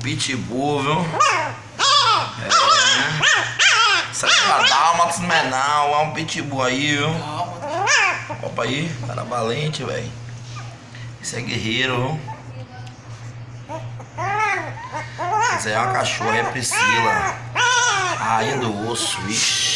Pitbull, viu? É. Isso aqui é uma Dálmatas menal, é um Pitbull aí, viu? Opa aí, cara valente, velho. Esse é guerreiro, viu? Essa é uma cachorra, é Priscila. Rainha do osso, vixe.